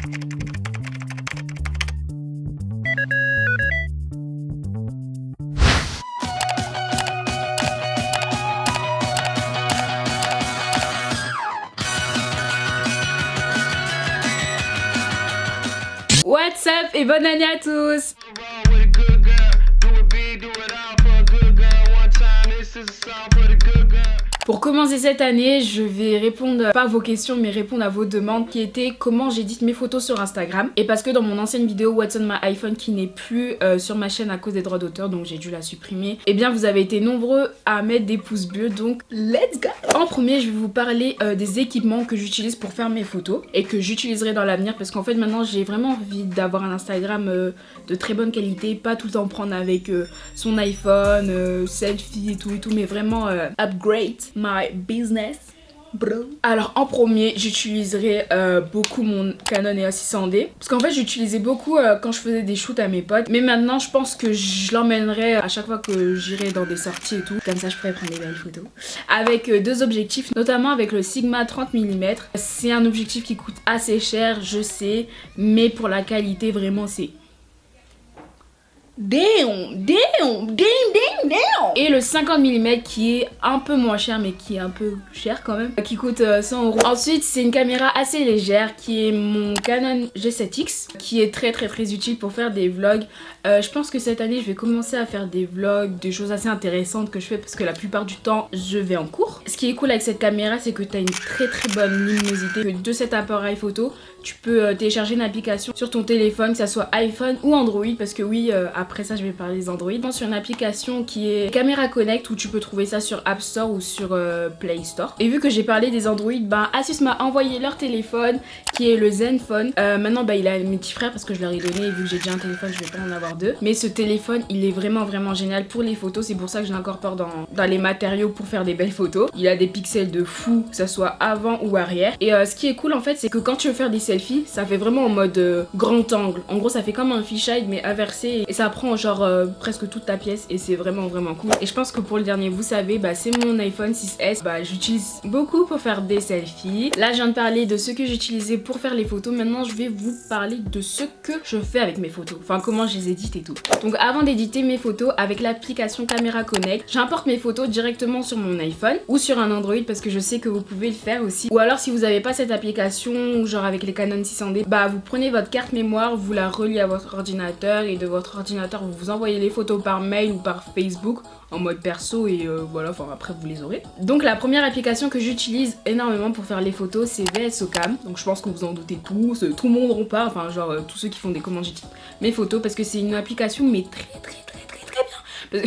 What's up et bonne année à tous! Pour commencer cette année, je vais répondre pas à vos questions mais répondre à vos demandes qui étaient comment j'édite mes photos sur Instagram. Et parce que dans mon ancienne vidéo What's on my iPhone qui n'est plus sur ma chaîne à cause des droits d'auteur, donc j'ai dû la supprimer, et bien vous avez été nombreux à mettre des pouces bleus, donc let's go! En premier, je vais vous parler des équipements que j'utilise pour faire mes photos et que j'utiliserai dans l'avenir parce qu'en fait maintenant j'ai vraiment envie d'avoir un Instagram de très bonne qualité, pas tout le temps prendre avec son iPhone, selfie et tout, mais vraiment upgrade my business, bro. Alors en premier, j'utiliserai beaucoup mon Canon EOS 600D parce qu'en fait j'utilisais beaucoup quand je faisais des shoots à mes potes, mais maintenant je pense que je l'emmènerai à chaque fois que j'irai dans des sorties et tout, comme ça je pourrais prendre des belles photos avec deux objectifs, notamment avec le Sigma 30 mm. C'est un objectif qui coûte assez cher, je sais, mais pour la qualité vraiment c'est damn. Et le 50 mm qui est un peu moins cher mais qui est un peu cher quand même, qui coûte 100 €. Ensuite c'est une caméra assez légère qui est mon Canon G7X qui est très utile pour faire des vlogs. Je pense que cette année je vais commencer à faire des vlogs, des choses assez intéressantes que je fais parce que la plupart du temps je vais en cours. Ce qui est cool avec cette caméra c'est que tu as une très bonne luminosité. De cet appareil photo tu peux télécharger une application sur ton téléphone, que ça soit iPhone ou Android, parce que oui, après ça je vais parler des Android. Je pense sur une application qui est Camera Connect où tu peux trouver ça sur App Store ou sur Play Store. Et vu que j'ai parlé des Android, Asus m'a envoyé leur téléphone qui est le Zenfone. Maintenant il a mes petits frères parce que je leur ai donné et vu que j'ai déjà un téléphone je vais pas en avoir deux. Mais ce téléphone il est vraiment génial pour les photos, c'est pour ça que je l'incorpore dans les matériaux pour faire des belles photos. Il a des pixels de fou, que ça soit avant ou arrière. Et ce qui est cool en fait c'est que quand tu veux faire des selfies, ça fait vraiment en mode grand angle. En gros ça fait comme un fisheye mais inversé et ça prend genre presque toute ta pièce et c'est vraiment cool. Et je pense que pour le dernier, vous savez, c'est mon iPhone 6S. J'utilise beaucoup pour faire des selfies. Là je viens de parler de ce que j'utilisais pour faire les photos. Maintenant je vais vous parler de ce que je fais avec mes photos, enfin comment je les édite et tout. Donc avant d'éditer mes photos avec l'application Camera Connect, j'importe mes photos directement sur mon iPhone ou sur un Android parce que je sais que vous pouvez le faire aussi. Ou alors si vous n'avez pas cette application, genre avec les Canon 600D, vous prenez votre carte mémoire, vous la reliez à votre ordinateur et de votre ordinateur vous envoyez les photos par mail ou par Facebook en mode perso et voilà, enfin après vous les aurez. Donc la première application que j'utilise énormément pour faire les photos c'est VSOCam. Donc je pense que vous en doutez tous, tout le monde en parle, enfin genre tous ceux qui font des commandes j'édite mes photos parce que c'est une application mais très bien.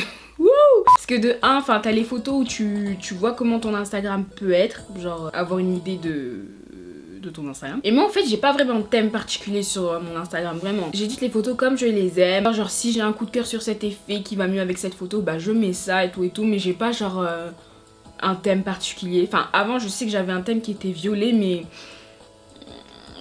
Parce que de 1, t'as les photos où tu vois comment ton Instagram peut être, genre avoir une idée de ton Instagram. Et moi en fait j'ai pas vraiment de thème particulier sur mon Instagram, vraiment. J'édite les photos comme je les aime. Genre si j'ai un coup de cœur sur cet effet qui va mieux avec cette photo, je mets ça et tout, mais j'ai pas genre un thème particulier. Enfin avant je sais que j'avais un thème qui était violet mais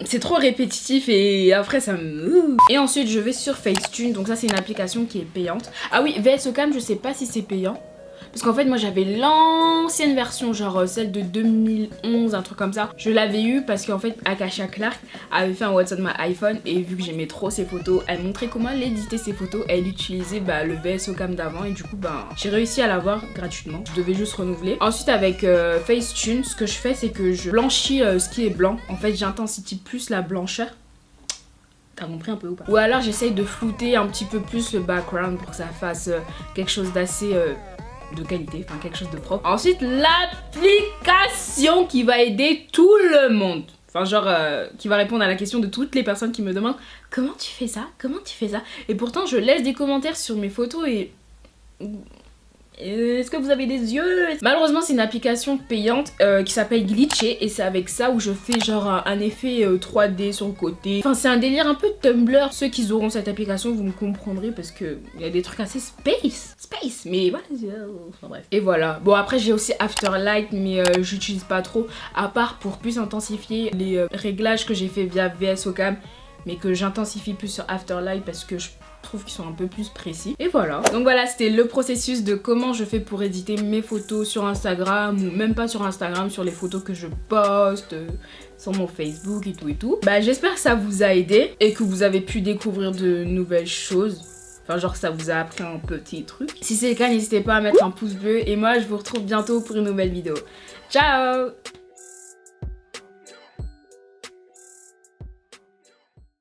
c'est trop répétitif et après ça me... Et ensuite je vais sur Facetune, donc ça c'est une application qui est payante. Ah oui, VSOCam je sais pas si c'est payant. Parce qu'en fait moi j'avais l'ancienne version, genre celle de 2011, un truc comme ça. Je l'avais eu parce qu'en fait Akasha Clark avait fait un What's on my iPhone et vu que j'aimais trop ses photos, elle montrait comment elle éditait ses photos. Elle utilisait le VSOCam d'avant et du coup j'ai réussi à l'avoir gratuitement. Je devais juste renouveler. Ensuite avec Facetune, ce que je fais c'est que je blanchis ce qui est blanc. En fait j'intensifie plus la blancheur. T'as compris un peu ou pas? Ou alors j'essaye de flouter un petit peu plus le background pour que ça fasse quelque chose d'assez... de qualité, enfin quelque chose de propre. Ensuite l'application qui va aider tout le monde, enfin genre qui va répondre à la question de toutes les personnes qui me demandent comment tu fais ça, et pourtant je laisse des commentaires sur mes photos et est-ce que vous avez des yeux? Malheureusement c'est une application payante qui s'appelle Glitcher et c'est avec ça où je fais genre un effet 3D sur le côté. Enfin c'est un délire un peu Tumblr. Ceux qui auront cette application vous me comprendrez parce que il y a des trucs assez space mais voilà, enfin bref. Et voilà. Bon après j'ai aussi Afterlight mais j'utilise pas trop à part pour plus intensifier les réglages que j'ai fait via VSOCam mais que j'intensifie plus sur Afterlight parce que trouve qu'ils sont un peu plus précis. Et voilà. Donc voilà, c'était le processus de comment je fais pour éditer mes photos sur Instagram, ou même pas sur Instagram, sur les photos que je poste sur mon Facebook et tout et tout. Bah j'espère que ça vous a aidé et que vous avez pu découvrir de nouvelles choses. Enfin genre ça vous a appris un petit truc. Si c'est le cas, n'hésitez pas à mettre un pouce bleu et moi je vous retrouve bientôt pour une nouvelle vidéo. Ciao!